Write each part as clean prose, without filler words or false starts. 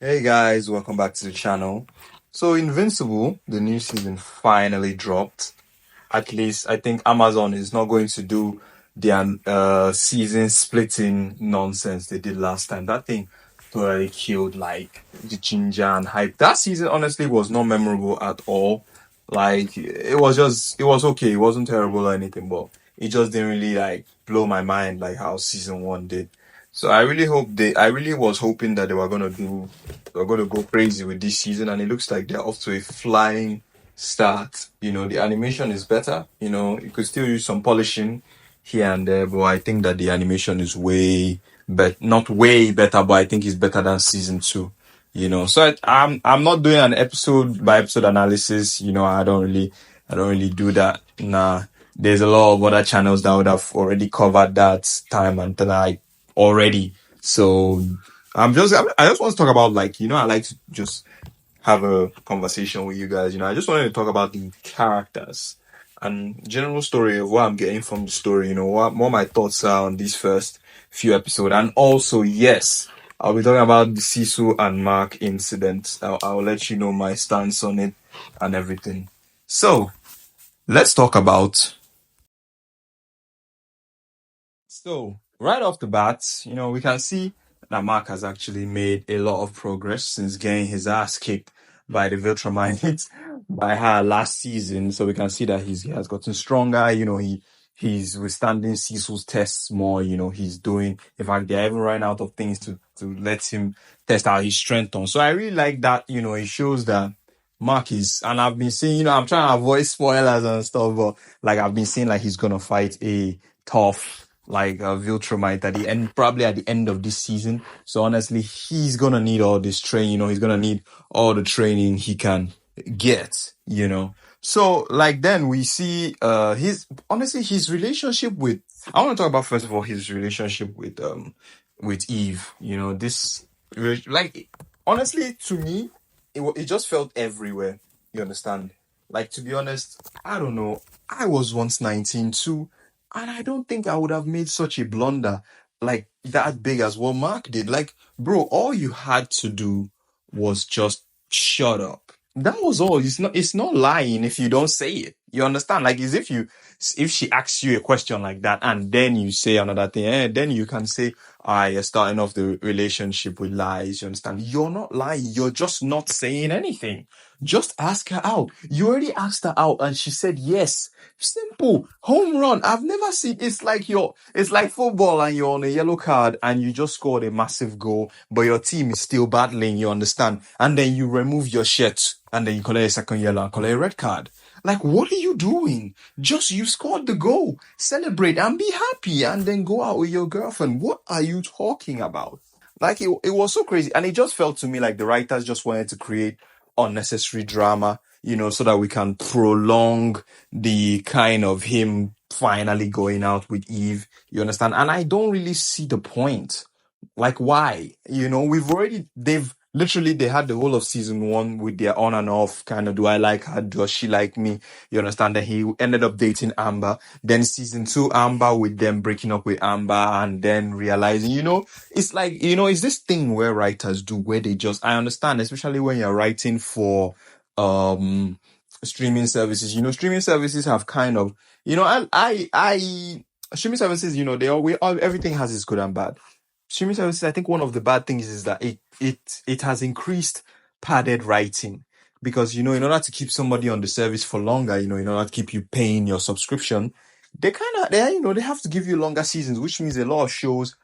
Hey guys, welcome back to the channel. So Invincible, the new season finally dropped. At least I think Amazon is not going to do their season splitting nonsense they did last time. That thing totally killed like the ginger and hype. That season honestly was not memorable at all. Like it was okay. It wasn't terrible or anything, but it just didn't really like blow my mind like how season one did. So I really was hoping that they were gonna go crazy with this season, and it looks like they're off to a flying start. The animation is better. You could still use some polishing here and there, but I think that the animation is not way better, but I think it's better than season two. So I'm not doing an episode by episode analysis. I don't really do that. Nah, there's a lot of other channels that would have already covered that time and tonight already. So I just want to talk about I like to just have a conversation with you guys. I just wanted to talk about the characters and general story of what I'm getting from the story. What my thoughts are on these first few episodes, and also yes, I'll be talking about the Cecil and Mark incident. I'll let you know my stance on it and everything. So let's talk about. So, right off the bat, we can see that Mark has actually made a lot of progress since getting his ass kicked by the Viltrumites by her last season. So we can see that he has gotten stronger. He's withstanding Cecil's tests more. He's doing. In fact, they're even running out of things to let him test out his strength on. So I really like that. It shows that Mark is, and I've been seeing. I'm trying to avoid spoilers and stuff, but like I've been seeing like he's gonna fight a tough like Viltrumite at the end, probably at the end of this season. So honestly, he's gonna need all this training. He's gonna need all the training he can get. So like then we see his relationship with. I want to talk about first of all his relationship with Eve. This like honestly to me it just felt everywhere. You understand? Like to be honest, I don't know. I was once 19 too, and I don't think I would have made such a blunder like that big as what Mark did. Like, bro, all you had to do was just shut up. That was all. It's not lying if you don't say it. You understand? Like as if she asks you a question like that and then you say another thing, then you can say, you're starting off the relationship with lies. You understand? You're not lying. You're just not saying anything. Just ask her out. You already asked her out and she said yes. Simple. Home run. I've never seen it's like football and you're on a yellow card and you just scored a massive goal, but your team is still battling, you understand? And then you remove your shirt and then you collect a second yellow and collect a red card. Like, what are you doing? Just you scored the goal. Celebrate and be happy and then go out with your girlfriend. What are you talking about? Like it was so crazy. And it just felt to me like the writers just wanted to create unnecessary drama, so that we can prolong the kind of him finally going out with Eve. You understand? And I don't really see the point. Like, why? They had the whole of season one with their on and off kind of, do I like her? Does she like me? You understand that he ended up dating Amber. Then season two, Amber with them breaking up with Amber and then realizing, it's like, it's this thing where writers do where they just, I understand, especially when you're writing for, um, streaming services. Streaming services have kind of, streaming services, everything has its good and bad. Streaming services, I think one of the bad things is that it has increased padded writing because in order to keep somebody on the service for longer, in order to keep you paying your subscription, they have to give you longer seasons, which means a lot of shows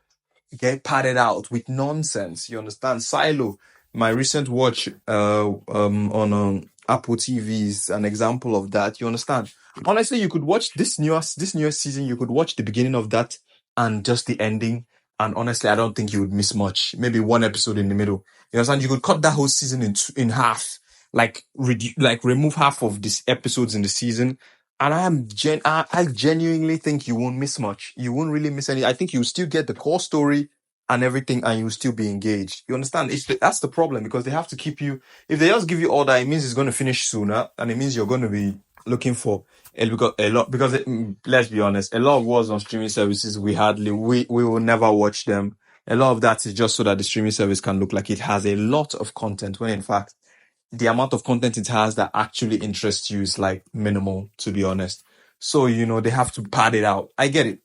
get padded out with nonsense. You understand? Silo, my recent watch on Apple TV is an example of that. You understand? Honestly, you could watch this newest season. You could watch the beginning of that and just the ending. And honestly, I don't think you would miss much. Maybe one episode in the middle. You understand? You could cut that whole season in half, like remove half of these episodes in the season. And I genuinely think you won't miss much. You won't really miss any. I think you'll still get the core story and everything, and you'll still be engaged. You understand? That's the problem because they have to keep you. If they just give you all that, it means it's going to finish sooner, and it means you're going to be looking for a lot. Let's be honest, a lot of wars on streaming services we will never watch them a lot of that is just so that the streaming service can look like it has a lot of content, when in fact, the amount of content it has that actually interests you is like minimal, to be honest. So, they have to pad it out. I get it.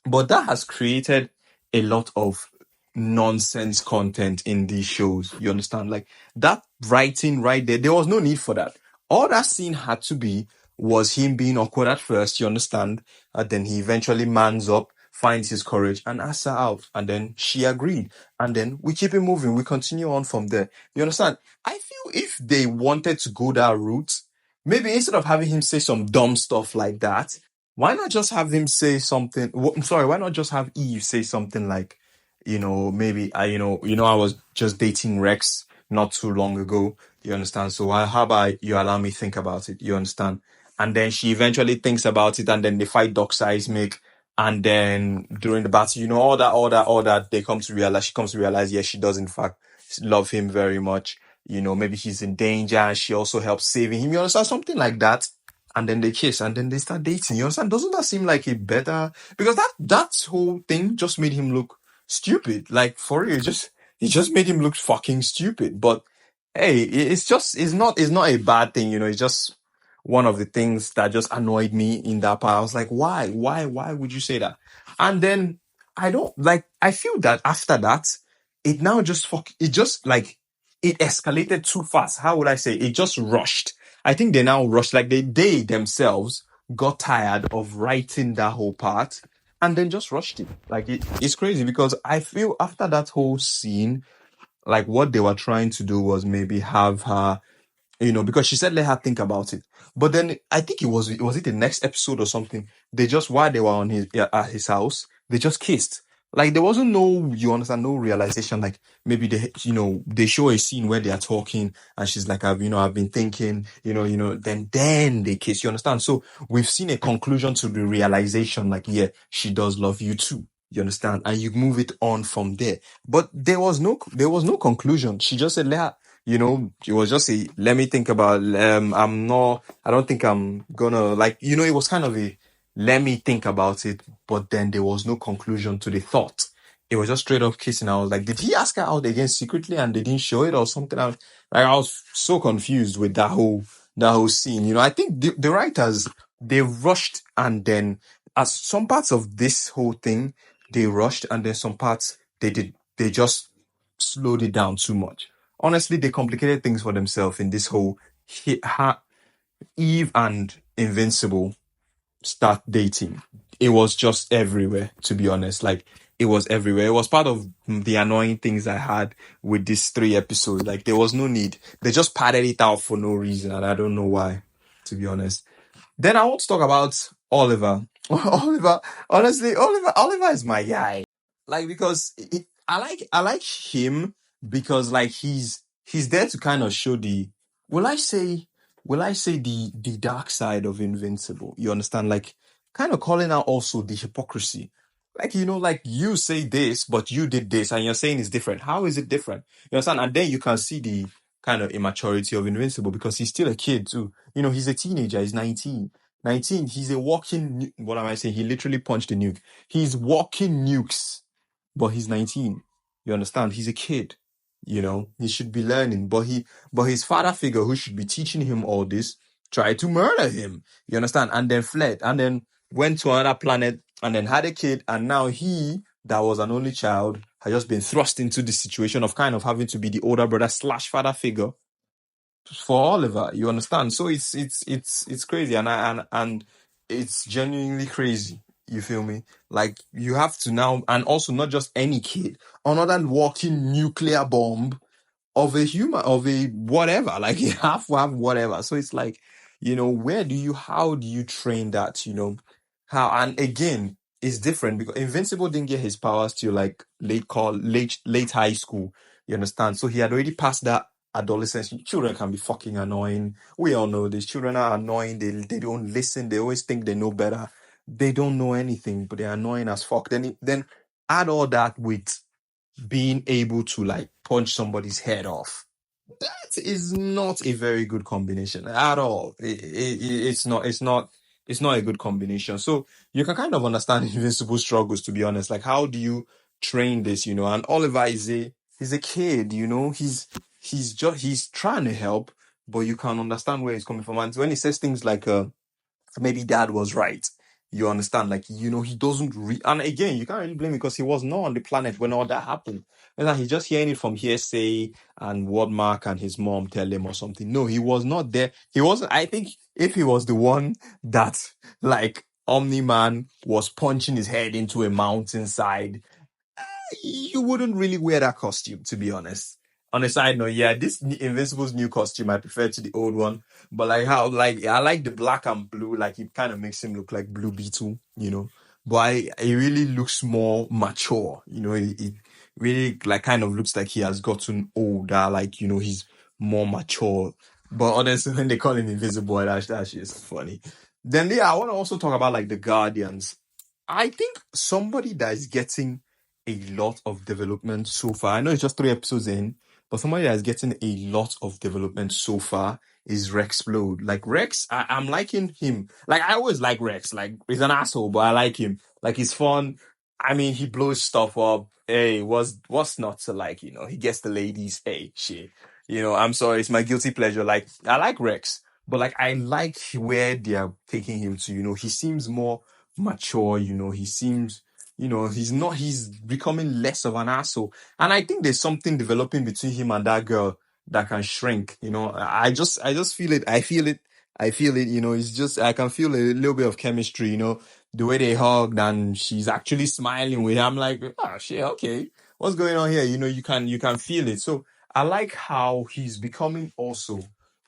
But that has created a lot of nonsense content in these shows. You understand? Like that writing right there was no need for that. All that scene had to be was him being awkward at first, you understand? And then he eventually mans up, finds his courage, and asks her out. And then she agreed. And then we keep it moving. We continue on from there. You understand? I feel if they wanted to go that route, maybe instead of having him say some dumb stuff like that, why not just have him say something? I'm sorry, why not just have Eve say something like, maybe I was just dating Rex not too long ago. You understand? So how about you allow me think about it? You understand? And then she eventually thinks about it, and then they fight Doc Seismic, and then during the battle, all that they come to realize. She comes to realize, yes, she does in fact love him very much. Maybe he's in danger, and she also helps saving him. You understand? Something like that, and then they kiss, and then they start dating. You understand? Doesn't that seem like a better? Because that whole thing just made him look stupid. Like for real, it just made him look fucking stupid. But hey, it's not a bad thing. It's just one of the things that just annoyed me in that part. I was like, why would you say that? And then I don't like. I feel that after that, it now just it just like it escalated too fast. How would I say? It just rushed. I think they now rushed, like they themselves got tired of writing that whole part and then just rushed it. Like it's crazy because I feel after that whole scene, like what they were trying to do was maybe have her, because she said let her think about it. But then I think was it the next episode or something? They just, while they were on at his house, they just kissed. Like there wasn't no, you understand, no realization. Like maybe they show a scene where they are talking and she's like, I've been thinking, then they kiss. You understand? So we've seen a conclusion to the realization. Like, yeah, she does love you too. You understand? And you move it on from there. But there was no conclusion. She just said, let her, it was just a, let me think about, I don't think I'm gonna, like, it was kind of a, let me think about it, but then there was no conclusion to the thought. It was just straight up kissing. I was like, did he ask her out again secretly and they didn't show it or something? I was so confused with that whole scene. I think the writers, they rushed, and then as some parts of this whole thing, they rushed, and then some parts they just slowed it down too much. Honestly, they complicated things for themselves in this whole Eve and Invincible start dating. It was just everywhere, to be honest. Like it was everywhere. It was part of the annoying things I had with these 3 episodes. Like there was no need. They just padded it out for no reason, and I don't know why, to be honest. Then I want to talk about Oliver. Oliver, honestly, Oliver is my guy. Like because I like him because like he's there to kind of show the, will I say the dark side of Invincible. You understand? Like kind of calling out also the hypocrisy. Like like you say this, but you did this, and you're saying it's different. How is it different? You understand? And then you can see the kind of immaturity of Invincible because he's still a kid too. He's a teenager. He's 19. 19, he's a walking, what am I saying? He literally punched a nuke. He's walking nukes, but he's 19. You understand? He's a kid. He should be learning, but his father figure who should be teaching him all this tried to murder him. You understand? And then fled, and then went to another planet, and then had a kid, and now he, that was an only child, has just been thrust into the situation of kind of having to be the older brother slash father figure for Oliver. You understand? So it's crazy, and it's genuinely crazy. You feel me? Like you have to now, and also not just any kid, another walking nuclear bomb of a human, of a whatever. Like you have to have whatever. So it's like, how do you train that? How, and again, it's different because Invincible didn't get his powers till like late high school. You understand? So he had already passed that adolescence. Children can be fucking annoying. We all know this. Children are annoying. They don't listen. They always think they know better. They don't know anything, but they're annoying as fuck. Then add all that with being able to like punch somebody's head off. That is not a very good combination at all. It's not. It's not a good combination. So you can kind of understand Invincible struggles, to be honest. Like, how do you train this, and Oliver he's a kid, he's trying to help, but you can understand where he's coming from. And when he says things like, maybe dad was right. You understand, like, he doesn't and again, you can't really blame him because he was not on the planet when all that happened. And he's just hearing it from hearsay and what Mark and his mom tell him or something. No, he was not there. He wasn't. I think if he was the one that, like, Omni-Man was punching his head into a mountainside, you wouldn't really wear that costume, to be honest. On a side note, yeah, this Invincible's new costume I prefer to the old one, but like how, like, I like the black and blue, like it kind of makes him look like Blue Beetle. But it really looks more mature, it really like kind of looks like he has gotten older, like, he's more mature. But honestly, when they call him Invisible, that shit is funny. Then yeah, I want to also talk about like the Guardians. I think somebody that is getting a lot of development so far. I know it's just 3 episodes in, but somebody that's getting a lot of development so far is Rexplode. Like Rex, I'm liking him. Like I always like Rex. Like he's an asshole, but I like him. Like he's fun. I mean, he blows stuff up. Hey, what's not to like? He gets the ladies. Hey, shit. I'm sorry, it's my guilty pleasure. Like I like Rex, but like I like where they are taking him to. He seems more mature. He seems he's becoming less of an asshole. And I think there's something developing between him and that girl that can shrink. I just feel it. I feel it. It's just, I can feel a little bit of chemistry, the way they hugged and she's actually smiling with him. I'm like, oh shit, okay. What's going on here? You can feel it. So I like how he's becoming also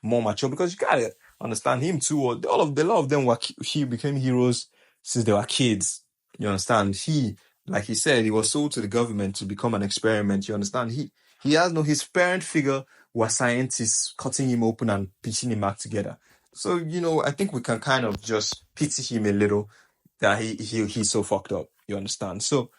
more mature because you gotta understand him too. A lot of them he became heroes since they were kids. You understand? Like he said, he was sold to the government to become an experiment. You understand? He has no, his parent figure was scientists cutting him open and piecing him back together. So, I think we can kind of just pity him a little that he's so fucked up. You understand? So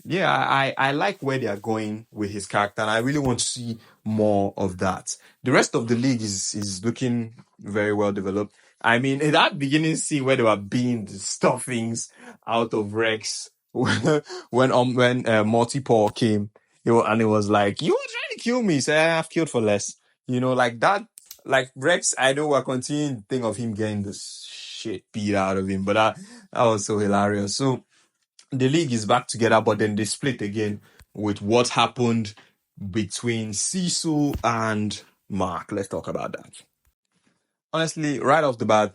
yeah, I like where they are going with his character, and I really want to see more of that. The rest of the league is looking very well developed. I mean, in that beginning scene where they were being the stuffings out of Rex, when Multi-Paw came, and it was like, you were trying to kill me, so I've killed for less. Like that, like Rex, I know we're continuing to think of him getting the shit beat out of him, but that was so hilarious. So the league is back together, but then they split again with what happened between Cecil and Mark. Let's talk about that. Honestly, right off the bat,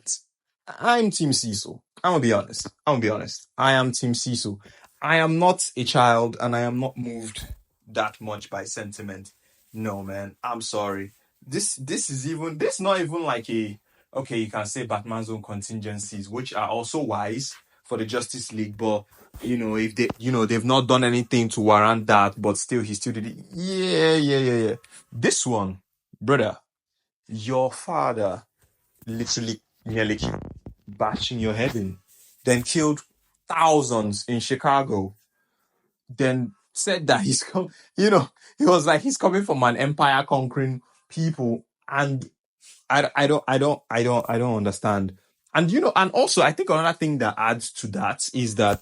I'm Team Cecil. I'm gonna be honest. I am Team Cecil. I am not a child and I am not moved that much by sentiment. No, man. I'm sorry. This is not even like a, okay, you can say Batman's own contingencies, which are also wise for the Justice League, but if they've not done anything to warrant that, but still he still did it. Yeah. This one, brother, your father literally nearly bashing your head in, then killed thousands in Chicago, then said that he was like he's coming from an empire conquering people, and I don't understand. And also I think another thing that adds to that is that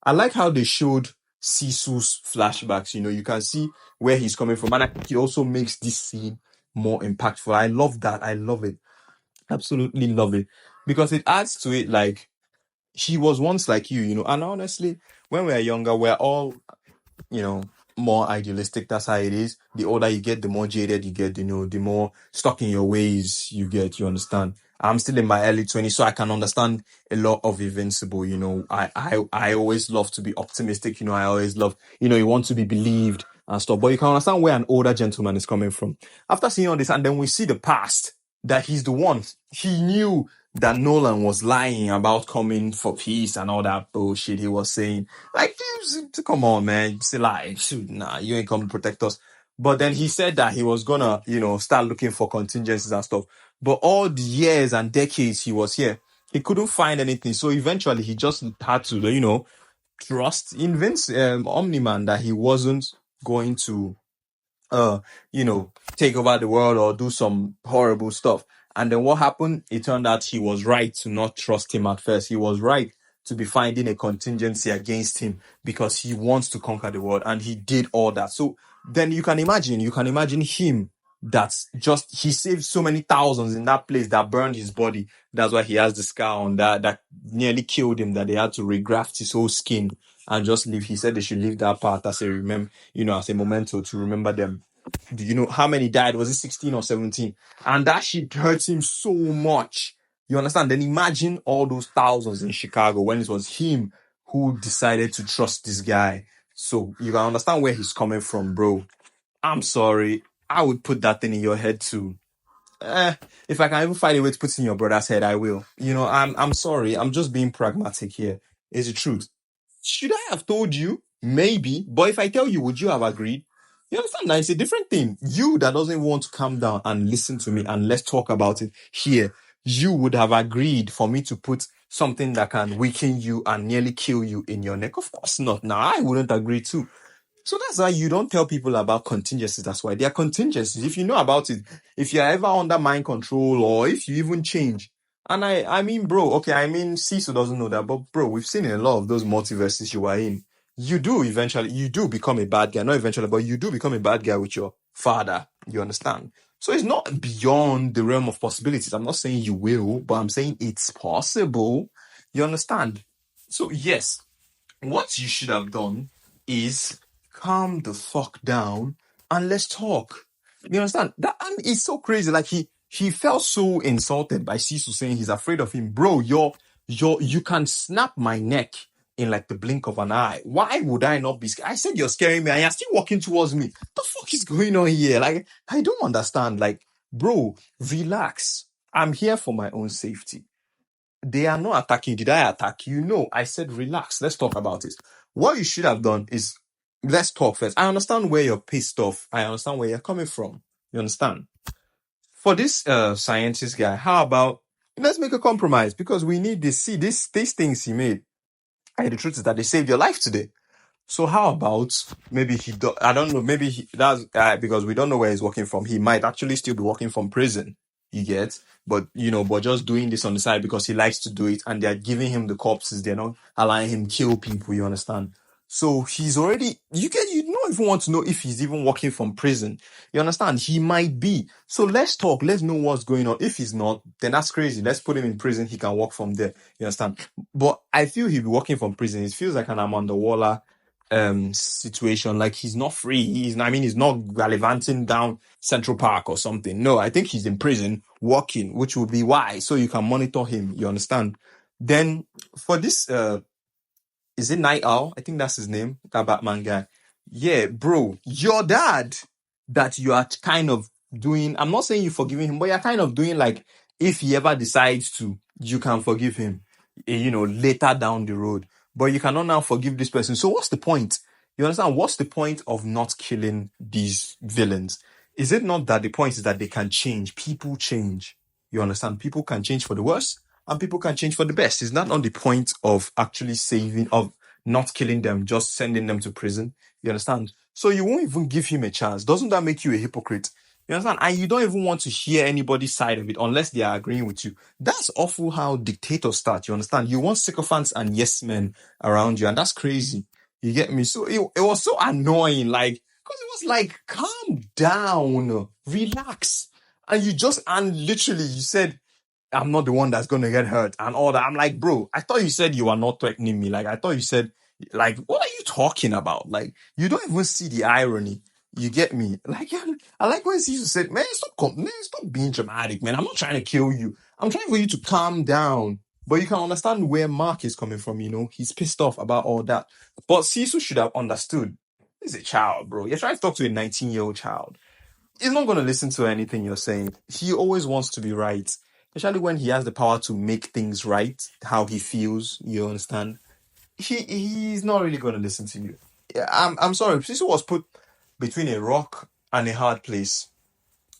I like how they showed Cecil's flashbacks. You can see where he's coming from, and I think it also makes this scene more impactful. I love that. I love it. Absolutely love it because it adds to it. Like he was once like you. And honestly, when we're younger, we're all you know, more idealistic. That's how it is. The older you get, the more jaded you get, the more stuck in your ways you get, you understand? I'm still in my early 20s, so I can understand a lot of Invincible. I always love to be optimistic. I always love, you want to be believed and stuff, but you can understand where an older gentleman is coming from. After seeing all this, and then we see the past, that he's the one. He knew that Nolan was lying about coming for peace and all that bullshit he was saying. Like, come on, man. It's a lie. Shoot, nah, you ain't come to protect us. But then he said that he was gonna, start looking for contingencies and stuff. But all the years and decades he was here, he couldn't find anything. So eventually he just had to, trust in Omni-Man that he wasn't going to take over the world or do some horrible stuff. And then what happened? It turned out he was right to not trust him at first. He was right to be finding a contingency against him because he wants to conquer the world and he did all that. So then you can imagine him that's just, he saved so many thousands in that place that burned his body. That's why he has the scar on that nearly killed him, that they had to regraft his whole skin and just leave. He said they should leave that part as a as a memento to remember them. Do you know how many died? Was it 16 or 17? And that shit hurts him so much. You understand? Then imagine all those thousands in Chicago when it was him who decided to trust this guy. So you can understand where he's coming from, bro. I'm sorry. I would put that thing in your head too. If I can even find a way to put it in your brother's head, I will. I'm sorry. I'm just being pragmatic here. It's the truth. Should I have told you? Maybe. But if I tell you, would you have agreed? You understand? Now it's a different thing. You that doesn't want to calm down and listen to me and let's talk about it here. You would have agreed for me to put something that can weaken you and nearly kill you in your neck. Of course not. Now I wouldn't agree too. So that's why you don't tell people about contingencies. That's why they are contingencies. If you know about it, if you're ever under mind control or if you even change. And I mean, bro, okay, I mean, Cecil doesn't know that, but bro, we've seen in a lot of those multiverses you are in. You do become a bad guy. Not eventually, but you do become a bad guy with your father. You understand? So it's not beyond the realm of possibilities. I'm not saying you will, but I'm saying it's possible. You understand? So yes, what you should have done is calm the fuck down and let's talk. You understand? That, and it's so crazy. Like he felt so insulted by Cecil saying he's afraid of him. Bro, you can snap my neck in like the blink of an eye. Why would I not be scared? I said you're scaring me and you're still walking towards me. The fuck is going on here? Like, I don't understand. Like, bro, relax. I'm here for my own safety. They are not attacking. Did I attack you? No, I said relax. Let's talk about it. What you should have done is let's talk first. I understand where you're pissed off. I understand where you're coming from. You understand? For this scientist guy, how about let's make a compromise because we need this. See, these things he made. And the truth is that they saved your life today. So how about maybe I don't know, maybe that's because we don't know where he's working from. He might actually still be working from prison, you get? But, but just doing this on the side because he likes to do it and they're giving him the corpses. They're not allowing him kill people, you understand? So he's already, you don't even want to know if he's even working from prison. You understand? He might be. So let's talk. Let's know what's going on. If he's not, then that's crazy. Let's put him in prison. He can work from there. You understand? But I feel he'll be working from prison. It feels like an Amanda Waller situation. Like he's not free. He's not gallivanting down Central Park or something. No, I think he's in prison working, which would be why. So you can monitor him. You understand? Then for this, is it Night Owl? I think that's his name, that Batman guy. Yeah, bro, your dad that you are kind of doing, I'm not saying you're forgiving him, but you're kind of doing like, if he ever decides to, you can forgive him, later down the road. But you cannot now forgive this person. So what's the point? You understand? What's the point of not killing these villains? Is it not that the point is that they can change? People change. You understand? People can change for the worse and people can change for the best. Is that not the point of actually of not killing them, just sending them to prison? You understand? So you won't even give him a chance. Doesn't that make you a hypocrite? You understand? And you don't even want to hear anybody's side of it unless they are agreeing with you. That's awful how dictators start. You understand? You want sycophants and yes men around you, and that's crazy. You get me? So it was so annoying, like, because it was like, calm down, relax. And literally you said, I'm not the one that's going to get hurt and all that. I'm like, bro, I thought you said you were not threatening me. Like, I thought you said, like, what are you talking about? Like, you don't even see the irony. You get me? Like, I like when Caesar said, man, stop being dramatic, man. I'm not trying to kill you. I'm trying for you to calm down. But you can understand where Mark is coming from, He's pissed off about all that. But Cecil should have understood. He's a child, bro. You're trying to talk to a 19-year-old child. He's not going to listen to anything you're saying. He always wants to be right. Especially when he has the power to make things right, how he feels, you understand? He's not really going to listen to you. Yeah, I'm sorry. Cecil was put between a rock and a hard place.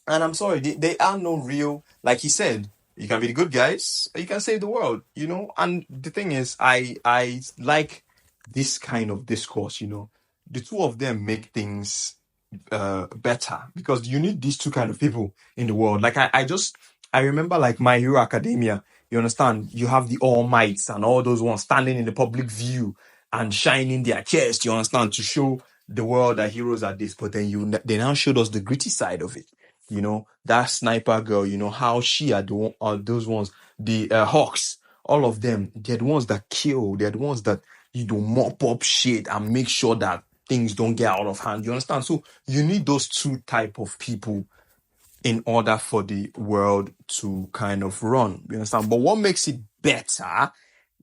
And I'm sorry, they are no real, like he said, you can be the good guys, you can save the world, And the thing is, I like this kind of discourse, The two of them make things better because you need these two kind of people in the world. Like I remember like My Hero Academia. You understand? You have the All Mights and all those ones standing in the public view and shining their chest, you understand, to show the world that heroes are this. But then they now showed us the gritty side of it. That sniper girl, how she are those ones, the Hawks, all of them, they're the ones that kill, they're the ones that mop up shit and make sure that things don't get out of hand. You understand? So you need those two type of people in order for the world to kind of run. You understand? But what makes it better,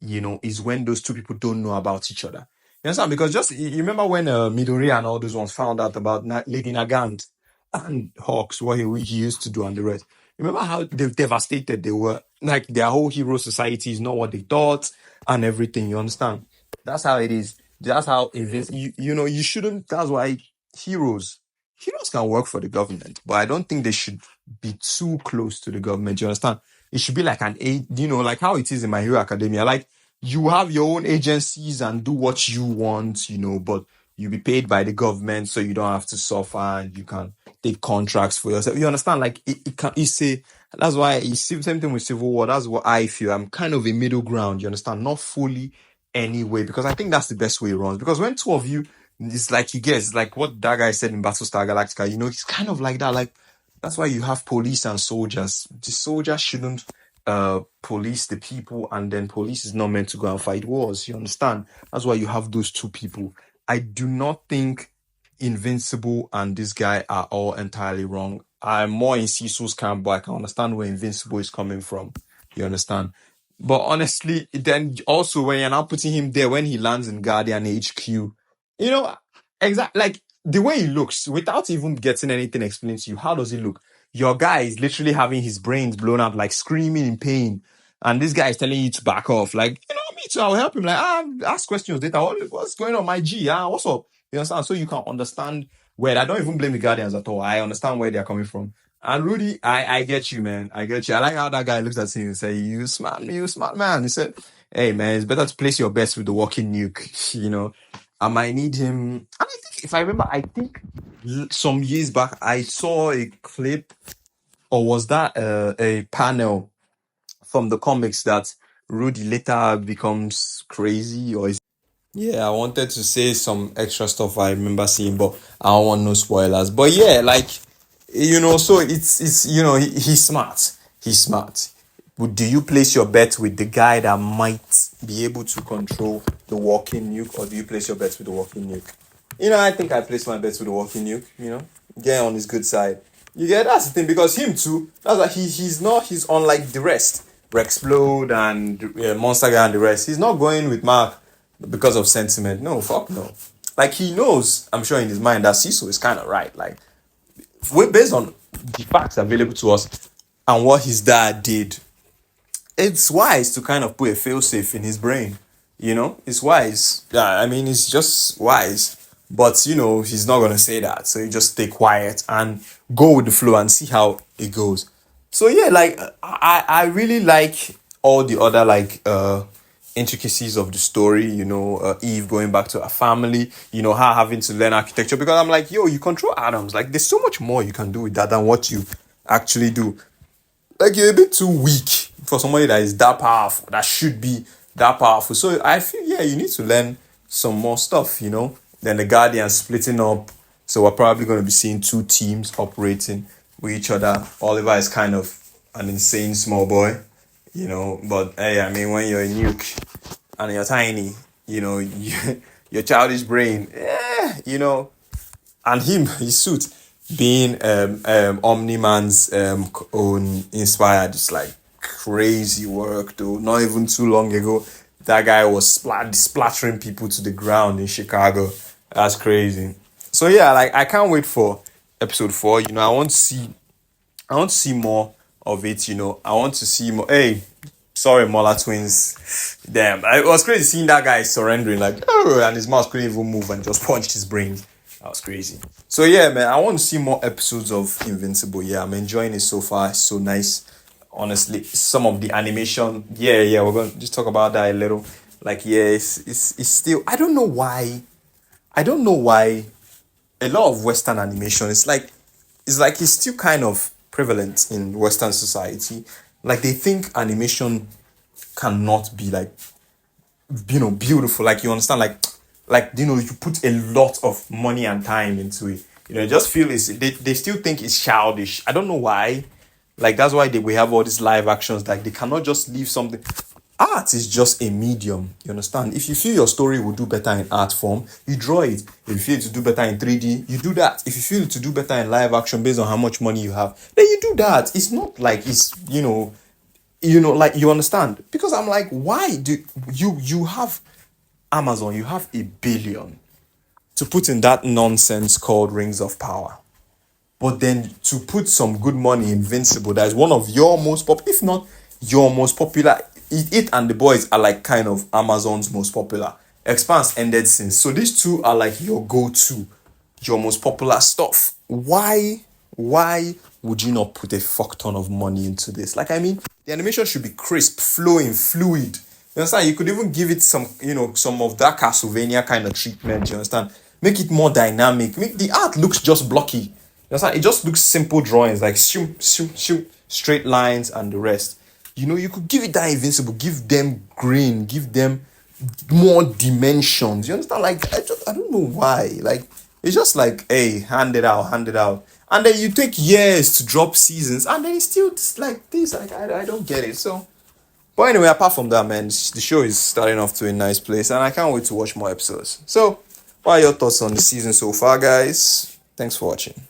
is when those two people don't know about each other. You understand? Because just you remember when Midori and all those ones found out about Lady Nagant and Hawks, what he used to do and the rest. Remember how devastated they were? Like their whole hero society is not what they thought and everything. You understand? That's how it is. That's how it is. You shouldn't. That's why heroes heroes can work for the government, but I don't think they should be too close to the government. You understand? It should be like an aid, like how it is in My Hero Academia. Like you have your own agencies and do what you want, but you be paid by the government, so you don't have to suffer and you can take contracts for yourself. You understand? Like it can. You say that's why it's same thing with Civil War. That's what I feel. I'm kind of a middle ground. You understand? Not fully anyway, because I think that's the best way it runs. Because when two of you it's like you guess, like what that guy said in Battlestar Galactica, he's kind of like that. Like that's why you have police and soldiers. The soldiers shouldn't police the people, and then police is not meant to go and fight wars. You understand? That's why you have those two people. I do not think Invincible and this guy are all entirely wrong. I'm more in Cecil's camp, but I can understand where Invincible is coming from. You understand? But honestly, then also when you're now putting him there when he lands in Guardian HQ, exactly like the way he looks, without even getting anything explained to you, how does he look? Your guy is literally having his brains blown up, like screaming in pain. And this guy is telling you to back off. Like, me too, I'll help him. Like, ask questions later. What's going on, my G? What's up? You understand? So you can understand where I don't even blame the Guardians at all. I understand where they're coming from. And Rudy, I get you, man. I get you. I like how that guy looks at him and say, you smart man. He said, hey man, it's better to place your bets with the walking nuke. I might need him. And I think, if I remember, some years back, I saw a clip, or was that a panel from the comics that Rudy later becomes crazy, or is yeah, I wanted to say some extra stuff I remember seeing, but I don't want no spoilers. But yeah, like so it's he's smart. He's smart. Do you place your bet with the guy that might be able to control the walking nuke, or do you place your bets with the walking nuke? I think I place my bets with the walking nuke. Get on his good side. You get that's the thing because him too. That's why he's unlike the rest. Rexplode and Monster Guy and the rest. He's not going with Mark because of sentiment. No, fuck no. Like he knows, I'm sure in his mind that Cecil is kind of right. Like based on the facts available to us and what his dad did, it's wise to kind of put a failsafe in his brain. It's wise. Yeah, I mean, it's just wise. But he's not gonna say that, so you just stay quiet and go with the flow and see how it goes. So yeah, like I really like all the other like intricacies of the story. Eve going back to her family. Her having to learn architecture because I'm like, yo, you control atoms. Like, there's so much more you can do with that than what you actually do. Like you're a bit too weak for somebody that is that powerful, that should be that powerful. So I feel yeah, you need to learn some more stuff. Then the Guardians splitting up. So we're probably going to be seeing two teams operating with each other. Oliver is kind of an insane small boy. But hey, I mean when you're a nuke and you're tiny, your childish brain, and him, his suit being Omni-Man's own inspired, it's like crazy work though. Not even too long ago, that guy was splattering people to the ground in Chicago. That's crazy. So yeah, like I can't wait for episode 4. I want to see more of it. I want to see more. Hey, sorry, Mola twins. Damn, it was crazy seeing that guy surrendering, like, oh, and his mouse couldn't even move and just punched his brain. That was crazy. So yeah, man, I want to see more episodes of Invincible. Yeah, I'm enjoying it so far. It's so nice. Honestly, some of the animation, yeah, we're gonna just talk about that a little. Like, yeah, it's still. I don't know why. I don't know why a lot of Western animation. It's like it's still kind of prevalent in Western society. Like they think animation cannot be like, beautiful. Like you understand, like you put a lot of money and time into it. I just feel they still think it's childish. I don't know why. Like that's why we have all these live actions. Like they cannot just leave something. Art is just a medium. You understand? If you feel your story will do better in art form, you draw it. If you feel it to do better in 3D, you do that. If you feel it to do better in live action based on how much money you have, then you do that. It's not like it's like you understand, because I'm like, why do you have Amazon, you have 1 billion to put in that nonsense called Rings of Power, but then to put some good money in Invincible, that is one of your most if not your most popular. It and the boys are like kind of Amazon's most popular. Expanse ended since, so these two are like your go-to, your most popular stuff. Why would you not put a fuck ton of money into this? Like, I mean, the animation should be crisp, flowing, fluid. You understand? You could even give it some of that Castlevania kind of treatment. You understand? Make it more dynamic. Make the art looks just blocky. You understand? It just looks simple drawings, like straight lines and the rest. You could give it that Invincible, give them green, give them more dimensions. You understand? Like I don't know why. Like it's just like, hey, hand it out, hand it out, and then you take years to drop seasons, and then it's still just like this. Like I don't get it. So, but anyway, apart from that, man, the show is starting off to a nice place, and I can't wait to watch more episodes. So, what are your thoughts on the season so far, guys? Thanks for watching.